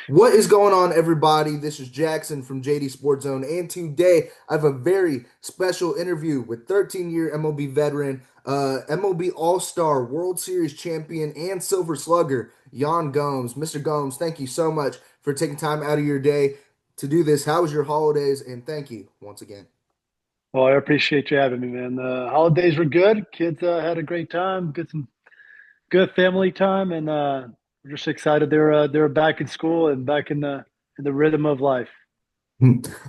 What is going on, everybody? This is Jackson from JD Sports Zone, and today I have a very special interview with 13-year MLB veteran, MLB All-Star, World Series champion, and Silver Slugger, Yan Gomes. Mr. Gomes, thank you so much for taking time out of your day to do this. How was your holidays? And thank you once again. Well, I appreciate you having me, man. The holidays were good. Kids had a great time, get some good family time, and we're just excited they're back in school and back in the rhythm of life.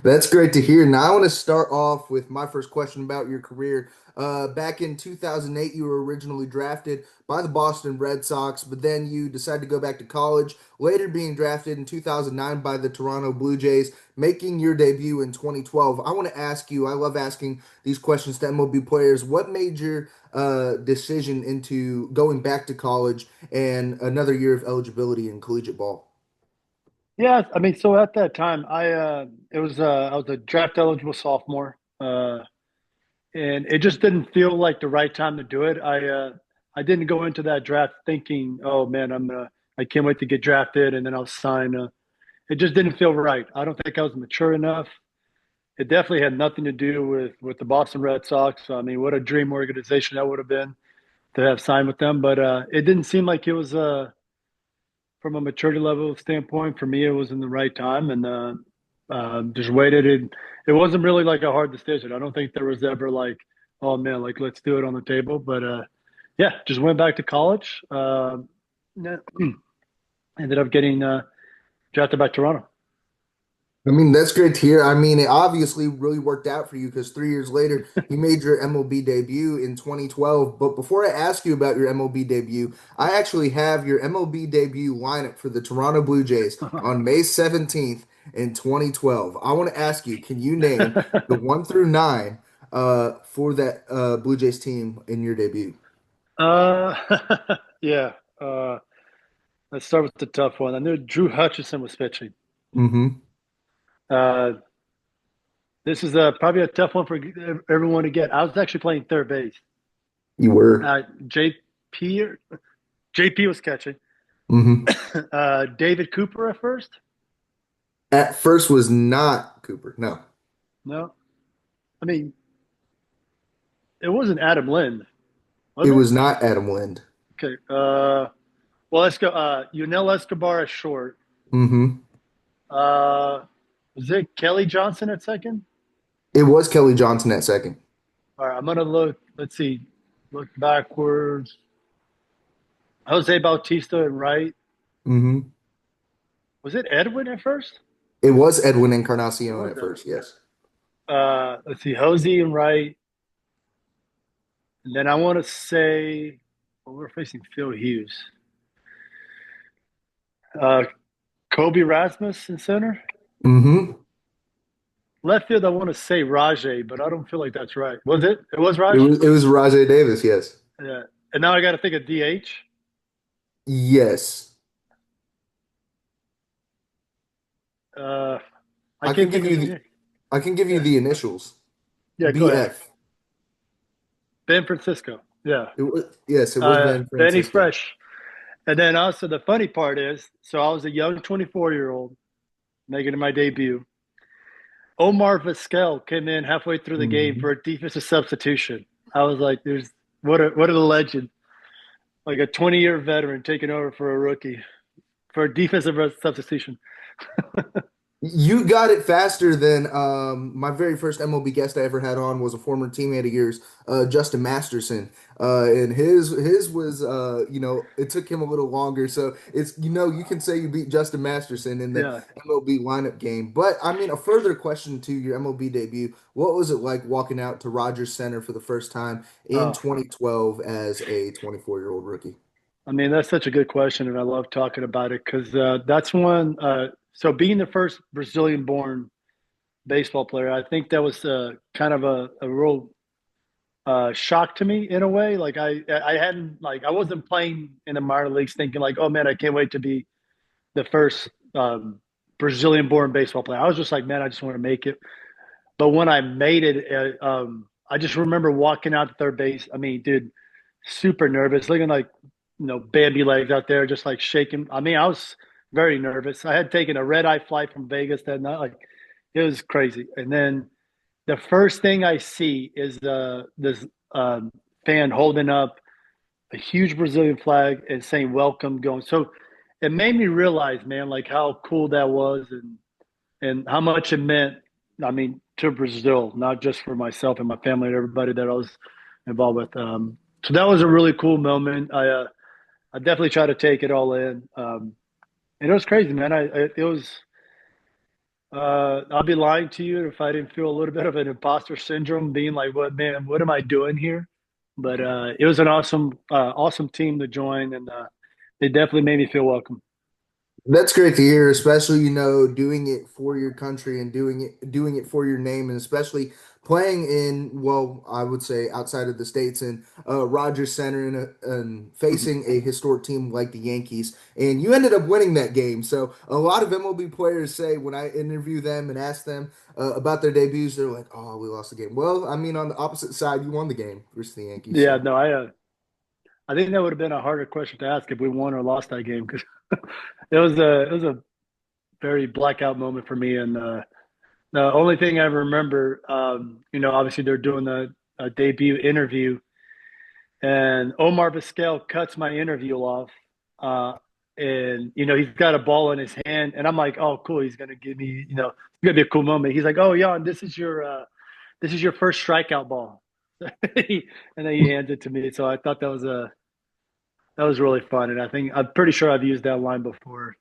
That's great to hear. Now, I want to start off with my first question about your career. Back in 2008, you were originally drafted by the Boston Red Sox, but then you decided to go back to college, later being drafted in 2009 by the Toronto Blue Jays, making your debut in 2012. I want to ask you, I love asking these questions to MLB players. What made your decision into going back to college and another year of eligibility in collegiate ball? Yeah, I mean, so at that time, I was a draft eligible sophomore, and it just didn't feel like the right time to do it. I didn't go into that draft thinking, oh man, I can't wait to get drafted and then I'll sign. It just didn't feel right. I don't think I was mature enough. It definitely had nothing to do with the Boston Red Sox. I mean, what a dream organization that would have been to have signed with them. But it didn't seem like it was from a maturity level standpoint for me. It was in the right time, and just waited. It wasn't really like a hard decision. I don't think there was ever like, oh man, like let's do it on the table. But yeah, just went back to college. Ended up getting drafted by Toronto. I mean, that's great to hear. I mean, it obviously really worked out for you because 3 years later, you made your MLB debut in 2012. But before I ask you about your MLB debut, I actually have your MLB debut lineup for the Toronto Blue Jays on May 17th in 2012. I want to ask you, can you name the 1 through 9 for that Blue Jays team in your debut? uh, yeah. Uh, let's start with the tough one. I knew Drew Hutchison was pitching. Mm-hmm. Uh, this is probably a tough one for everyone to get. I was actually playing third base. You were. Uh, JP JP was catching. Mm-hmm. David Cooper at first. At first was not Cooper. No, No, I mean it wasn't Adam Lind, was it it? was not Adam Lind. Okay. Well, let's go. Yunel Escobar at short. Mm-hmm. Uh, was it Kelly Johnson at second? It was Kelly Johnson at second. All right, I'm gonna look. Let's see. Look backwards. Jose Bautista at right. Hmm. Was it Edwin at first? It was Edwin It Encarnacion was at Edwin. first, yes. Let's see. Jose and right. And then I want to say, well, we're facing Phil Hughes. Uh, Kobe Rasmus in center. Hmm. Left field, I want to say Rajay, but I don't feel like that's right. Was it? It was It Raj? was Rajay Davis, yes. Yeah. And now I got to think of DH. Yes. Uh, I I can can't give think of you the the name. I can give you Yeah. the initials. Yeah, go ahead. BF. Ben Francisco. Yeah. It was Ben Benny Francisco. Fresh. And then also the funny part is, so I was a young 24-year-old making my debut. Omar Vizquel came in halfway through the game for Hmm. a defensive substitution. I was like, "There's what a legend! Like a 20-year veteran taking over for a rookie for a defensive substitution." You got it faster than my very first MLB guest I ever had on was a former teammate of yours, Justin Masterson. And his was it took him a little longer. So it's you can say you beat Justin Masterson in the Yeah. MLB lineup game. But I mean a further question to your MLB debut. What was it like walking out to Rogers Center for the first time in Oh, 2012 as a 24-year-old rookie? I mean, that's such a good question, and I love talking about it because that's one. So being the first Brazilian-born baseball player, I think that was kind of a real shock to me in a way. Like I hadn't like I wasn't playing in the minor leagues thinking like, oh man, I can't wait to be the first Brazilian born baseball player. I was just like, man, I just want to make it. But when I made it, I just remember walking out to third base. I mean, dude, super nervous, looking like Bambi legs out there, just like shaking. I mean, I was very nervous. I had taken a red eye flight from Vegas that night. Like it was crazy. And then the first thing I see is this fan holding up a huge Brazilian flag and saying "Welcome" going. So it made me realize, man, like how cool that was and how much it meant. I mean, to Brazil, not just for myself and my family and everybody that I was involved with. So that was a really cool moment. I definitely try to take it all in. And it was crazy, man. It was. I'll be lying to you if I didn't feel a little bit of an imposter syndrome, being like, "What man? What am I doing here?" But it was an awesome team to join, and they definitely made me feel welcome. That's great to hear, especially, doing it for your country and doing it for your name, and especially playing in, well, I would say outside of the States in Rogers Center and facing a historic team like the Yankees. And you ended up winning that game. So a lot of MLB players say when I interview them and ask them about their debuts, they're like, "Oh, we lost the game." Well, I mean, on the opposite side, you won the game versus the Yankees. Yeah, So. no, I think that would have been a harder question to ask if we won or lost that game because it was a very blackout moment for me. And the only thing I remember, obviously they're doing a debut interview, and Omar Vizquel cuts my interview off. Uh, and he's got a ball in his hand, and I'm like, "Oh, cool! He's gonna give me, it's gonna be a cool moment." He's like, "Oh, Jan, this is your first strikeout ball," and then he hands it to me. So I thought that was really fun, and I'm pretty sure I've used that line before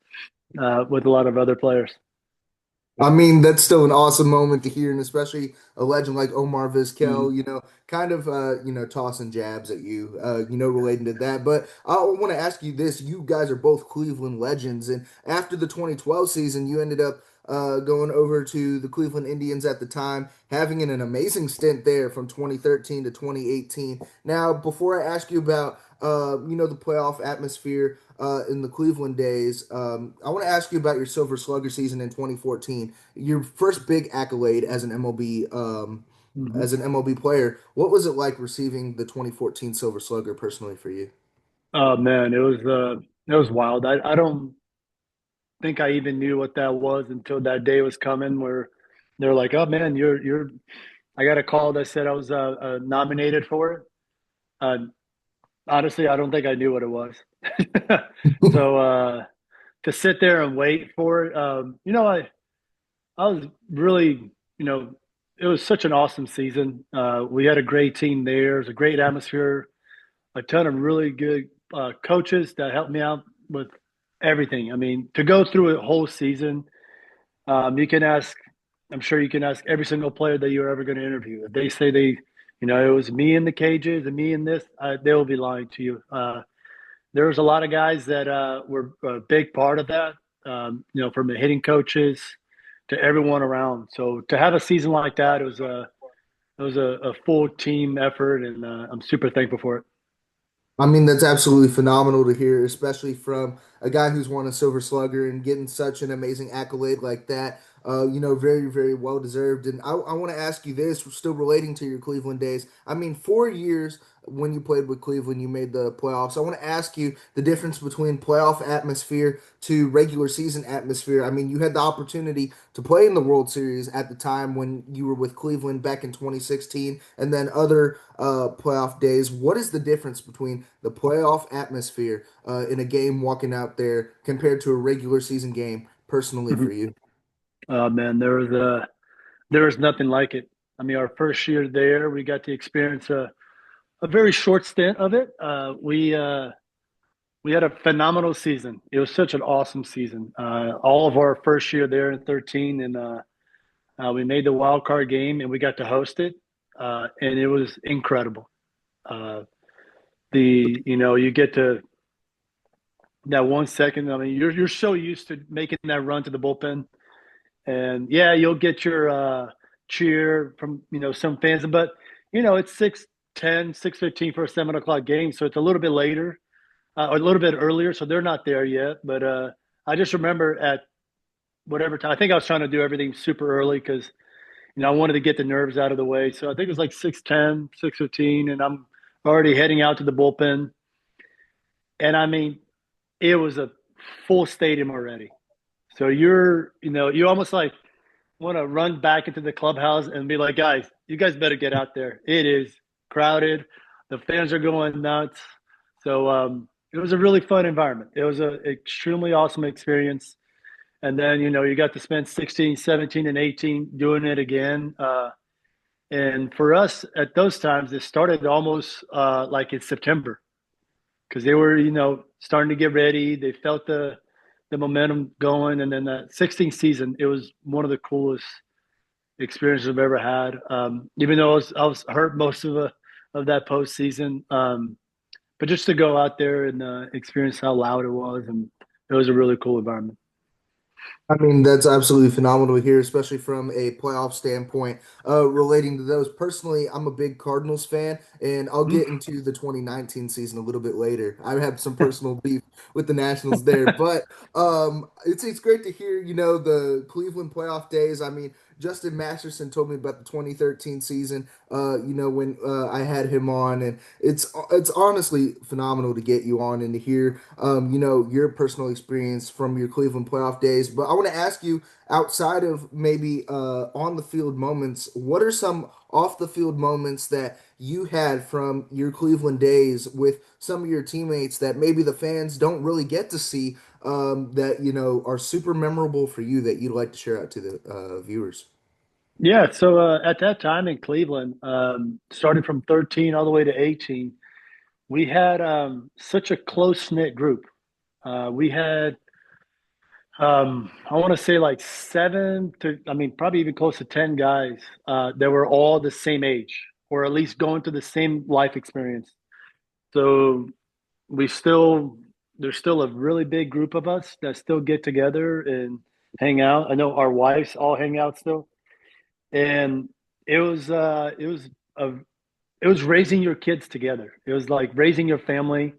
with a lot of other players. I mean, that's still an awesome moment to hear, and especially a legend like Omar Mhm. Vizquel, kind of, tossing jabs at you, relating to that. But I want to ask you this: you guys are both Cleveland legends, and after the 2012 season, you ended up going over to the Cleveland Indians at the time, having an amazing stint there from 2013 to 2018. Now, before I ask you about, the playoff atmosphere in the Cleveland days, I want to ask you about your Silver Slugger season in 2014, your first big accolade Mhm. as an MLB player. What was it like receiving the 2014 Silver Slugger personally for you? Oh man, it was wild. I don't think I even knew what that was until that day was coming where they're like, "Oh man, you're." I got a call that said I was nominated for it. Uh, Honestly, I don't think I knew what it was. So to sit there and wait for it, I was really, it was such an awesome season. We had a great team there. It was a great atmosphere, a ton of really good coaches that helped me out with everything. I mean, to go through a whole season, you can ask, I'm sure you can ask every single player that you're ever going to interview. If they say it was me in the cages and me in this, they will be lying to you. There was a lot of guys that were a big part of that, from the hitting coaches to everyone around. So to have a season like that, it was a full team effort, and I'm super thankful for it. I mean, that's absolutely phenomenal to hear, especially from a guy who's won a Silver Slugger and getting such an amazing accolade like that. Very, very well deserved. And I want to ask you this, still relating to your Cleveland days. I mean, 4 years when you played with Cleveland, you made the playoffs. I want to ask you the difference between playoff atmosphere to regular season atmosphere. I mean, you had the opportunity to play in the World Series at the time when you were with Cleveland back in 2016, and then other playoff days. What is the difference between the playoff atmosphere in a game walking out there compared to a regular season game, personally for you? Man, there was nothing like it. I mean, our first year there, we got to experience a very short stint of it. We had a phenomenal season. It was such an awesome season. All of our first year there in 13, and we made the wild card game, and we got to host it, and it was incredible. Uh, you get to that 1 second. I mean, you're so used to making that run to the bullpen, and yeah, you'll get your cheer from some fans, but it's 6:10, 6:15 for a 7 o'clock game, so it's a little bit later, or a little bit earlier, so they're not there yet. But I just remember at whatever time, I think I was trying to do everything super early because I wanted to get the nerves out of the way. So I think it was like 6:10, 6:15, and I'm already heading out to the bullpen. And I mean, it was a full stadium already. So you almost like want to run back into the clubhouse and be like, guys, you guys better get out there. It is crowded. The fans are going nuts. So it was a really fun environment. It was an extremely awesome experience. And then, you got to spend 16, 17, and 18 doing it again. And for us at those times, it started almost like in September because they were, starting to get ready. They felt the momentum going. And then that 16th season, it was one of the coolest experiences I've ever had. Even though I was hurt most of that postseason, but just to go out there and experience how loud it was, and it was a really cool environment. I mean, that's absolutely phenomenal to hear, especially from a playoff standpoint. Relating to those, personally, I'm a big Cardinals fan, and I'll get into the 2019 season a little bit later. I have some personal beef with the Nationals there, but it's great to hear, the Cleveland playoff days. I mean, Justin Masterson told me about the 2013 season, when I had him on, and it's honestly phenomenal to get you on and to hear, your personal experience from your Cleveland playoff days. But I want to ask you, outside of maybe on the field moments, what are some off the field moments that you had from your Cleveland days with some of your teammates that maybe the fans don't really get to see, that are super memorable for you that you'd like to share out to the viewers? Yeah, so at that time in Cleveland, starting from 13 all the way to 18, we had such a close knit group. We had, I want to say like seven to, I mean, probably even close to 10 guys that were all the same age, or at least going through the same life experience. So we still, there's still a really big group of us that still get together and hang out. I know our wives all hang out still. And it was, a, it was raising your kids together. It was like raising your family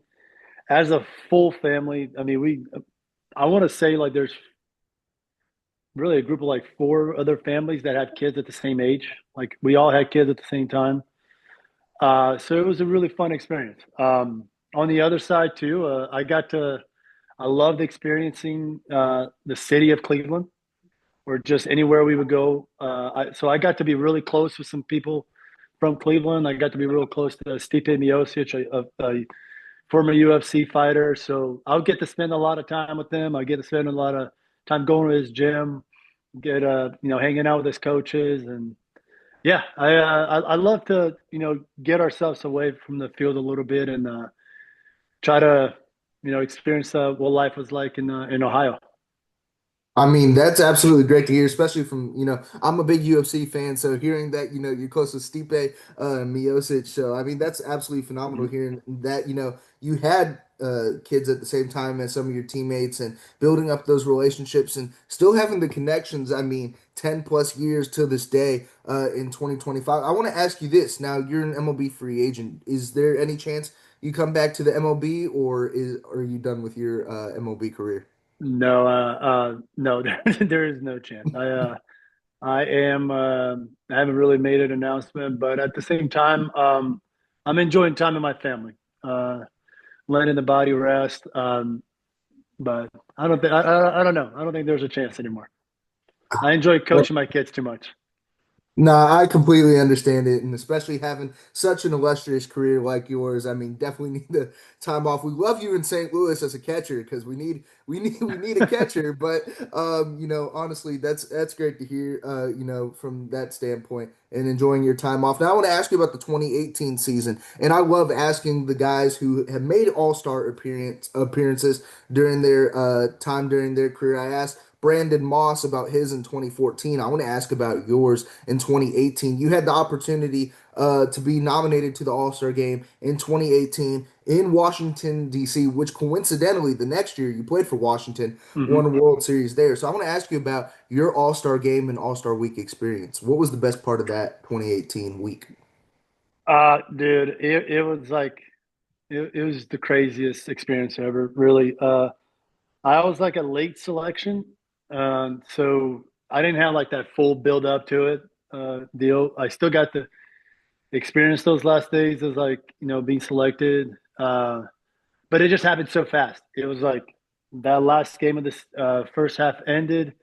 as a full family. I mean, I want to say like there's really a group of like four other families that had kids at the same age. Like we all had kids at the same time. So it was a really fun experience. On the other side too, I loved experiencing the city of Cleveland or just anywhere we would go. So I got to be really close with some people from Cleveland. I got to be real close to Stipe Miocic, a former UFC fighter. So I'll get to spend a lot of time with them. I get to spend a lot of time going to his gym, hanging out with his coaches, and yeah, I love to get ourselves away from the field a little bit and try to experience what life was like in Ohio. I mean, that's absolutely great to hear, especially from, I'm a big UFC fan, so hearing that, you're close with Stipe Miocic, so I mean, that's absolutely phenomenal Mhm. hearing that, you had kids at the same time as some of your teammates and building up those relationships and still having the connections. I mean, 10 plus years to this day in 2025. I want to ask you this. Now, you're an MLB free agent. Is there any chance you come back to the MLB, or are you done with your MLB career? No, there is no chance. I haven't really made an announcement, but at the same time, I'm enjoying time with my family, letting the body rest. But I don't know. I don't think there's a chance anymore. I enjoy coaching my kids too much. Nah, I completely understand it, and especially having such an illustrious career like yours. I mean, definitely need the time off. We love you in St. Louis as a catcher because we need a catcher. But honestly, that's great to hear. From that standpoint and enjoying your time off. Now, I want to ask you about the 2018 season, and I love asking the guys who have made All-Star appearances during their time during their career. I asked Brandon Moss about his in 2014. I want to ask about yours in 2018. You had the opportunity to be nominated to the All-Star game in 2018 in Washington, D.C., which coincidentally, the next year you played for Washington, won Hmm. a World Series there. So I want to ask you about your All-Star game and All-Star week experience. What was the best part of that 2018 week? Dude, it was like it was the craziest experience ever. Really, I was like a late selection, so I didn't have like that full build up to it deal. I still got to experience those last days as like being selected, but it just happened so fast. It was like that last game of this first half ended,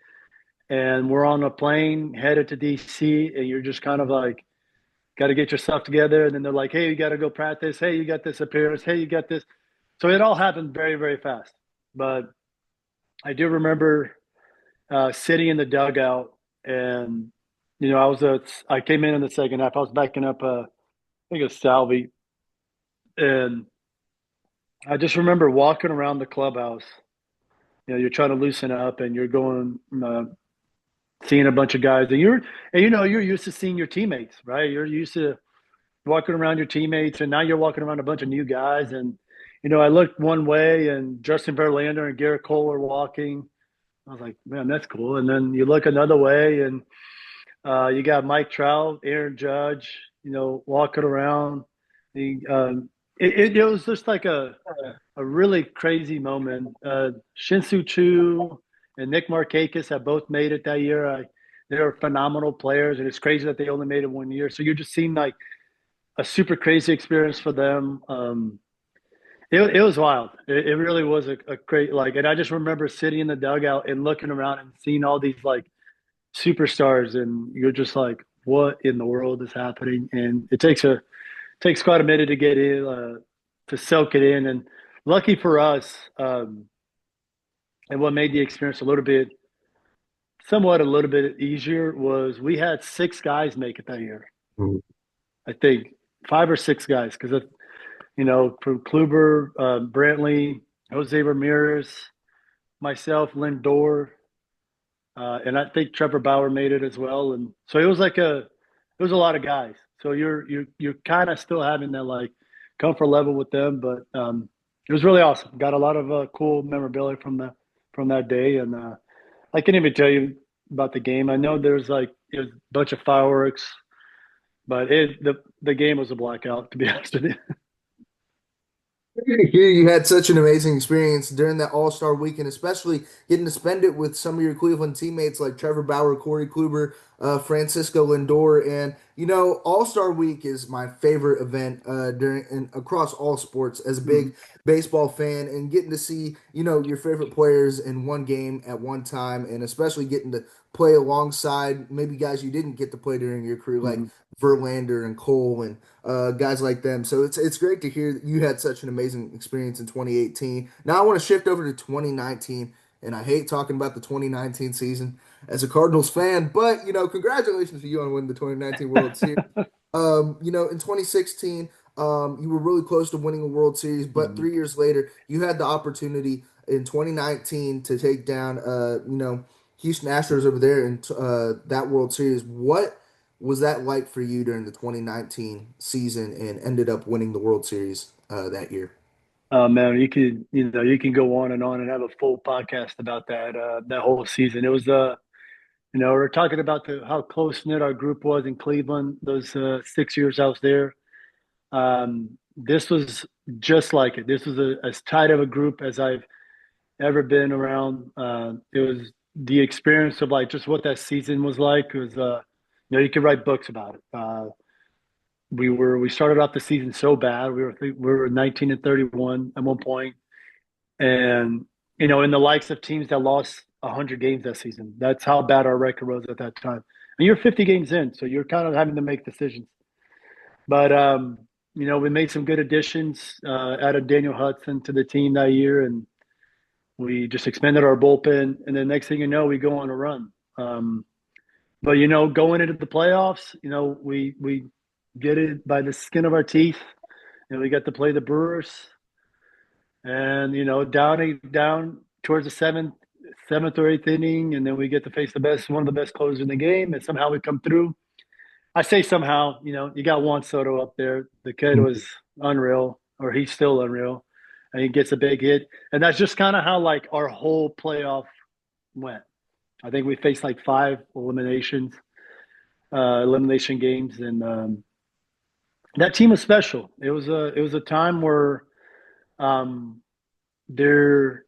and we're on a plane headed to DC, and you're just kind of like, got to get yourself together. And then they're like, hey, you got to go practice. Hey, you got this appearance. Hey, you got this. So it all happened very, very fast. But I do remember sitting in the dugout, and I came in the second half. I was backing up, I think it was Salvi, and I just remember walking around the clubhouse. You're trying to loosen up, and you're going, seeing a bunch of guys, and you're used to seeing your teammates, right? You're used to walking around your teammates, and now you're walking around a bunch of new guys. And I looked one way, and Justin Verlander and Garrett Cole are walking. I was like, man, that's cool. And then you look another way, and you got Mike Trout, Aaron Judge, walking around. The it was just like a really crazy moment. Shinsu Chu and Nick Markakis have both made it that year. They're phenomenal players, and it's crazy that they only made it 1 year. So you're just seeing like a super crazy experience for them. It was wild. It really was a great like, and I just remember sitting in the dugout and looking around and seeing all these like superstars, and you're just like, what in the world is happening? And it takes quite a minute to get in, to soak it in. And lucky for us, and what made the experience somewhat a little bit easier was we had six guys make it that year. Mhm. I think five or six guys, because from Kluber, Brantley, Jose Ramirez, myself, Lindor, and I think Trevor Bauer made it as well. And so it was a lot of guys. So you're kind of still having that like comfort level with them, but it was really awesome. Got a lot of cool memorabilia from that day, and I can't even tell you about the game. I know it was a bunch of fireworks, but the game was a blackout, to be honest with you. Great to hear you had such an amazing experience during that All-Star weekend, especially getting to spend it with some of your Cleveland teammates like Trevor Bauer, Corey Kluber, Francisco Lindor, and All-Star Week is my favorite event during and across all sports. As a Mhm, big baseball fan, and getting to see your favorite players in one game at one time, and especially getting to play alongside maybe guys you didn't get to play during your career, like mhm. Verlander and Cole and guys like them. So it's great to hear that you had such an amazing experience in 2018. Now I want to shift over to 2019, and I hate talking about the 2019 season as a Cardinals fan, but congratulations to you on winning the 2019 World Series. In 2016, you were really close to winning a World Series, but Mhm. 3 years later, you had the opportunity in 2019 to take down, Houston Astros over there in that World Series. What was that like for you during the 2019 season and ended up winning the World Series that year? Man, you can go on and have a full podcast about that whole season. It was we're talking about how close knit our group was in Cleveland those 6 years I was there. This was just like it. This was as tight of a group as I've ever been around. It was the experience of like just what that season was like. It was you could write books about it. We started off the season so bad. We were 19-31 at one point, and in the likes of teams that lost 100 games that season. That's how bad our record was at that time. And you're 50 games in, so you're kind of having to make decisions. But we made some good additions. Added Daniel Hudson to the team that year, and we just expanded our bullpen. And then next thing you know, we go on a run. But going into the playoffs, we get it by the skin of our teeth. We got to play the Brewers, and down towards the seventh or eighth inning, and then we get to face one of the best closers in the game, and somehow we come through. I say somehow, you got Juan Soto up there. The kid was unreal, or he's still unreal, and he gets a big hit, and that's just kind of how like our whole playoff went. I think we faced like five elimination games, and that team was special. It was a time where um, there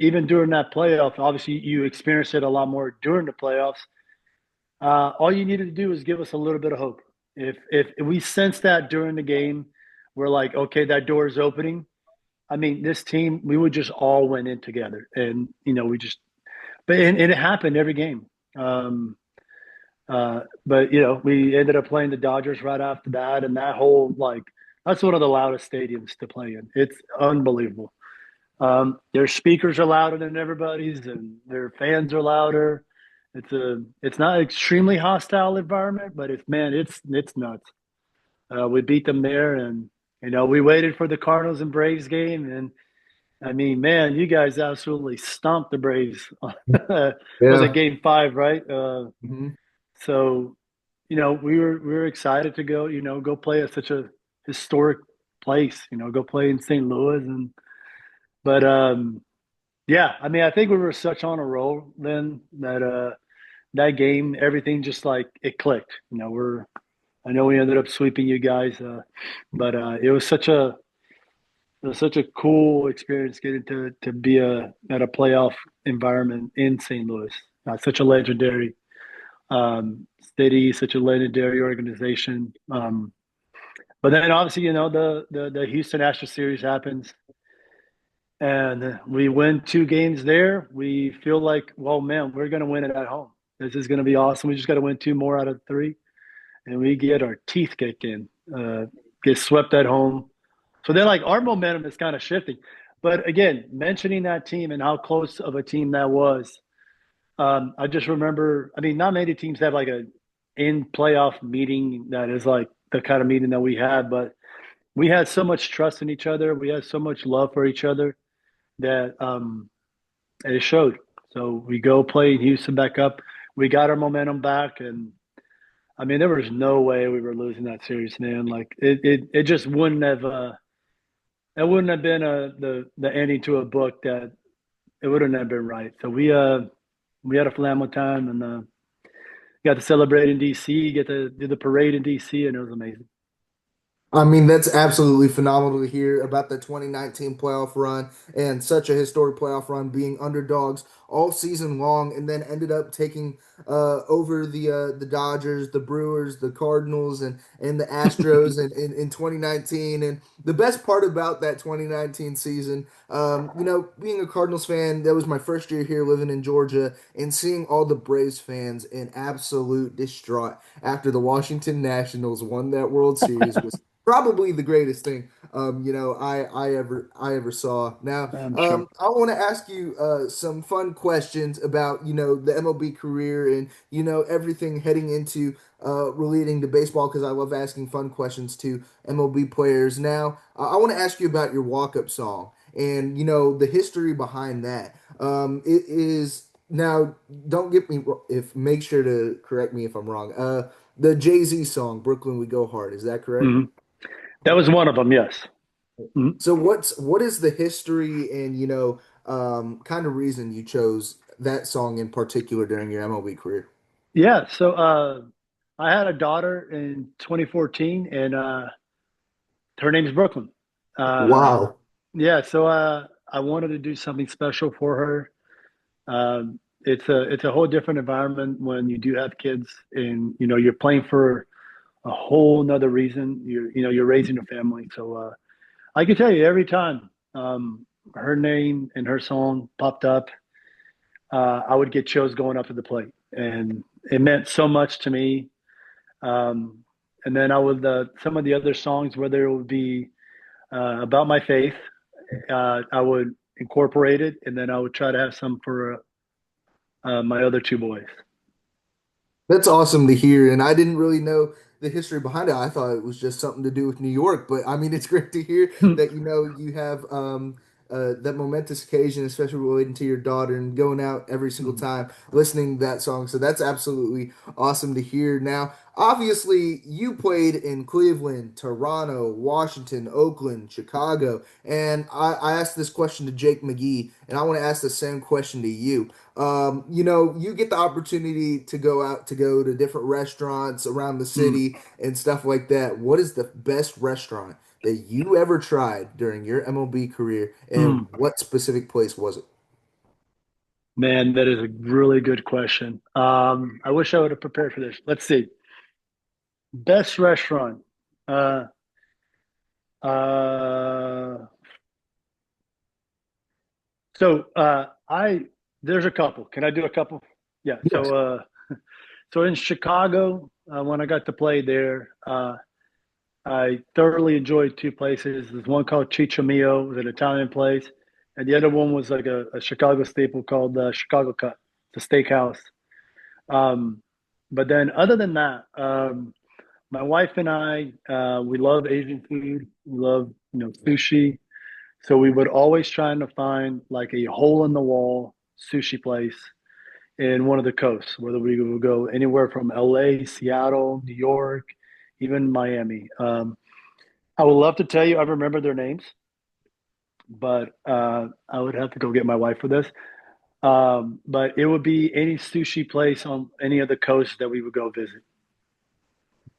even during that playoff, obviously you experienced it a lot more during the playoffs. All you needed to do was give us a little bit of hope. If we sense that during the game, we're like, okay, that door is opening. I mean, this team, we would just all went in together, and we just, and it happened every game. Um, but we ended up playing the Dodgers right off the bat, and that whole like that's one of the loudest stadiums to play in. It's unbelievable. Their speakers are louder than everybody's, and their fans are louder. It's not an extremely hostile environment, but it's nuts. We beat them there, and we waited for the Cardinals and Braves game, and I mean, man, you guys absolutely stomped the Braves. Was it Yeah. Game 5, right? Hmm. So we were excited to go, go play at such a historic place, go play in St. Louis, and but yeah, I mean, I think we were such on a roll then that that game, everything just like it clicked. I know we ended up sweeping you guys, but it was such a cool experience getting to be at a playoff environment in St. Louis. Such a legendary city, such a legendary organization. But then obviously, the Houston Astros series happens, and we win 2 games there. We feel like, well, man, we're going to win it at home. This is going to be awesome. We just got to win 2 more out of 3, and we get our teeth kicked in, get swept at home. So then, like, our momentum is kind of shifting. But again, mentioning that team and how close of a team that was, I just remember. I mean, not many teams have like a in playoff meeting that is like the kind of meeting that we had, but we had so much trust in each other. We had so much love for each other that it showed. So we go play Houston back up. We got our momentum back, and I mean, there was no way we were losing that series, man. Like it just wouldn't have. It wouldn't have been the ending to a book that it wouldn't have been right. So we had a phenomenal time, and got to celebrate in DC, get to do the parade in DC, and it was amazing. I mean, that's absolutely phenomenal to hear about the 2019 playoff run and such a historic playoff run being underdogs all season long and then ended up taking over the Dodgers, the Brewers, the Cardinals, and the Astros in 2019. And the best part about that 2019 season, being a Cardinals fan, that was my first year here living in Georgia and seeing all the Braves fans in absolute distraught after the Washington Nationals won that World Series was probably the greatest thing I ever saw. Now, I'm sure. I want to ask you some fun questions about the MLB career and everything heading into relating to baseball because I love asking fun questions to MLB players. Now, I want to ask you about your walk-up song and the history behind that. It is now. Don't get me if make sure to correct me if I'm wrong. The Jay-Z song "Brooklyn We Go Hard." Is that correct? Hmm. That was one of them. Yes. Mhm. So what is the history and kind of reason you chose that song in particular during your MLB career? Yeah. So I had a daughter in 2014, and her name's Brooklyn. Um, Wow. yeah. So I wanted to do something special for her. It's a whole different environment when you do have kids, and you're playing for a whole nother reason. You're raising a family. So I can tell you every time her name and her song popped up, I would get chills going up to the plate, and it meant so much to me. Um, and then I would some of the other songs, whether it would be about my faith, I would incorporate it, and then I would try to have some for my other 2 boys. That's awesome to hear. And I didn't really know the history behind it. I thought it was just something to do with New York. But I mean, it's great to hear that you have that momentous occasion, especially relating to your daughter and going out every single time listening to that song. So that's absolutely awesome to hear. Now, obviously, you played in Cleveland, Toronto, Washington, Oakland, Chicago. And I asked this question to Jake McGee, and I want to ask the same question to you. You get the opportunity to go to different restaurants around the Mm, city and stuff like that. What is the best restaurant that you ever tried during your MLB career, and mm. what specific place was it? Man, that is a really good question. I wish I would have prepared for this. Let's see. Best restaurant. Uh, uh, So I there's a couple. Can I do a couple? Yeah. Yes. So in Chicago, when I got to play there, I thoroughly enjoyed two places. There's one called Mio, it was an Italian place, and the other one was like a Chicago staple called Chicago Cut, the steakhouse. Um, but then other than that, my wife and I, we love Asian food. We love, sushi. So we would always try to find like a hole in the wall sushi place in one of the coasts, whether we would go anywhere from LA, Seattle, New York, even Miami. I would love to tell you I remember their names, but I would have to go get my wife for this. But it would be any sushi place on any of the coasts that we would go visit.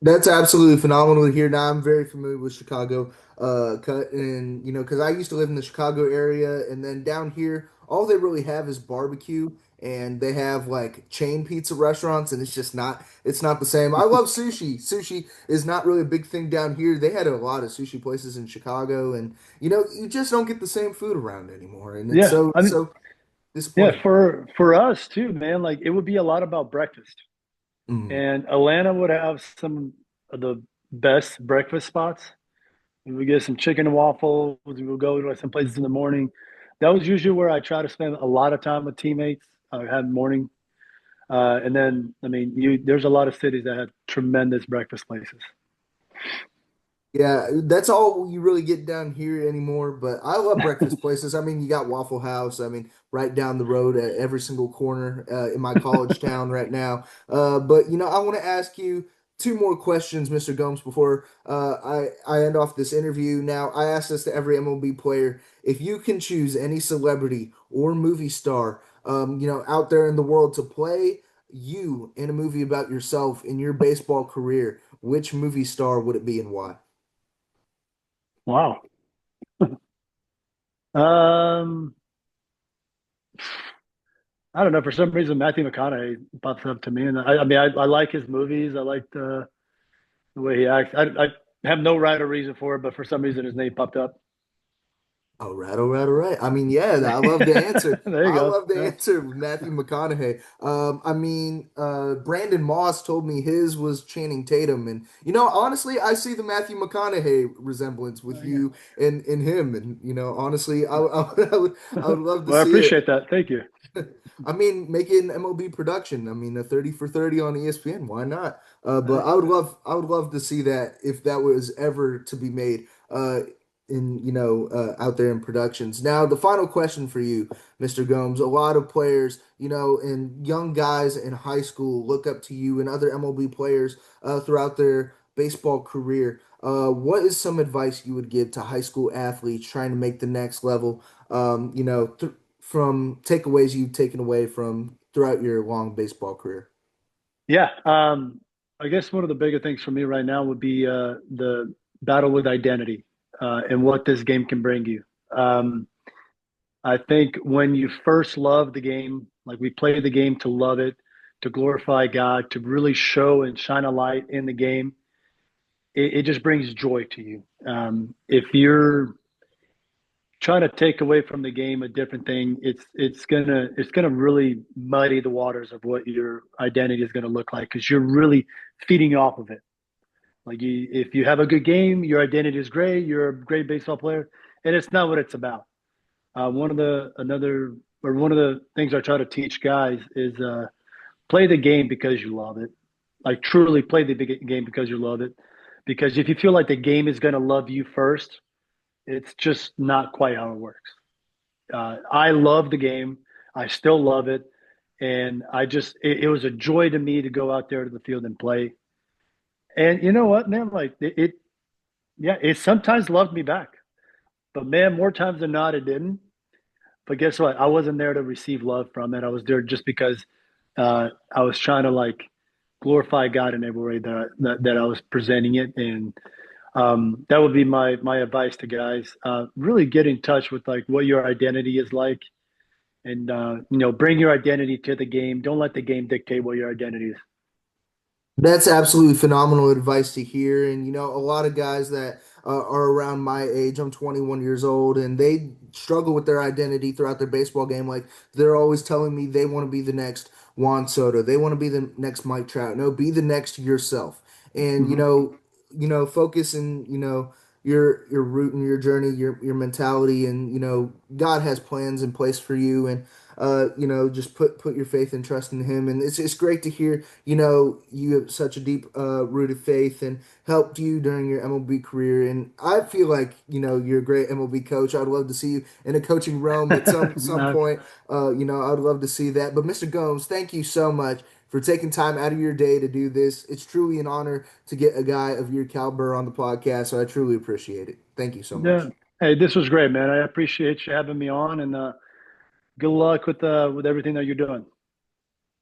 That's absolutely phenomenal to hear. Now I'm very familiar with Chicago cut, and because I used to live in the Chicago area, and then down here all they really have is barbecue, and they have like chain pizza restaurants, and it's not the same. I love sushi. Sushi is not really a big thing down here. They had a lot of sushi places in Chicago, and you just don't get the same food around anymore, and it's Yeah, so I mean, so yeah, disappointing. for us too, man. Like it would be a lot about breakfast, Mm. and Atlanta would have some of the best breakfast spots. We would get some chicken and waffles. We would go to like, some places in the morning. That was usually where I try to spend a lot of time with teammates. I had morning, and then I mean, there's a lot of cities that have tremendous breakfast places. Yeah, that's all you really get down here anymore. But I love breakfast places. I mean, you got Waffle House. I mean, right down the road at every single corner in my college town right now. But I want to ask you two more questions, Mr. Gomes, before I end off this interview. Now, I ask this to every MLB player: if you can choose any celebrity or movie star, out there in the world to play you in a movie about yourself in your baseball career, which movie star would it be and why? Wow. Um, I don't know. For some reason, Matthew McConaughey pops up to me, and I mean, I like his movies. I like the way he acts. I have no rhyme or reason for it, but for some reason, his name popped up. All right, all right, all right. I mean, yeah, I love the answer. There you I go. love the Yeah. answer with Matthew McConaughey. I mean, Brandon Moss told me his was Channing Tatum, and honestly, I see the Matthew McConaughey resemblance with There you you and him, and honestly, go. I would love to Well, I see it. appreciate that. Thank you. I mean, make it an MLB production. I mean, a 30 for 30 on ESPN. Why not? But I would love to see that if that was ever to be made out there in productions. Now, the final question for you, Mr. Gomes. A lot of players, and young guys in high school look up to you and other MLB players throughout their baseball career. What is some advice you would give to high school athletes trying to make the next level? From takeaways you've taken away from throughout your long baseball career? Yeah. I guess one of the bigger things for me right now would be the battle with identity and what this game can bring you. Um, I think when you first love the game, like we play the game to love it, to glorify God, to really show and shine a light in the game, it just brings joy to you. If you're trying to take away from the game a different thing, it's gonna really muddy the waters of what your identity is gonna look like because you're really feeding off of it. Like if you have a good game, your identity is great. You're a great baseball player, and it's not what it's about. One of the things I try to teach guys is play the game because you love it. Like truly play the game because you love it. Because if you feel like the game is going to love you first, it's just not quite how it works. I love the game. I still love it. And it was a joy to me to go out there to the field and play. And you know what, man? Like yeah, it sometimes loved me back. But man, more times than not, it didn't. But guess what? I wasn't there to receive love from it. I was there just because I was trying to like glorify God in every way that I was presenting it. And that would be my advice to guys. Really get in touch with like what your identity is like, and bring your identity to the game. Don't let the game dictate what your identity is. That's absolutely phenomenal advice to hear. And a lot of guys that are around my age. I'm 21 years old, and they struggle with their identity throughout their baseball game. Like they're always telling me they want to be the next Juan Soto, they want to be the next Mike Trout. No, be the next yourself, and Hmm. focus and your route and your journey, your mentality, and God has plans in place for you, and just put your faith and trust in Him. And it's great to hear you have such a deep rooted faith and helped you during your MLB career. And I feel like you're a great MLB coach. I'd love to see you in a coaching realm at some No, point. I'd love to see that. But Mr. Gomes, thank you so much for taking time out of your day to do this. It's truly an honor to get a guy of your caliber on the podcast, so I truly appreciate it. Thank you so yeah. much. Hey, this was great, man. I appreciate you having me on, and good luck with everything that you're doing.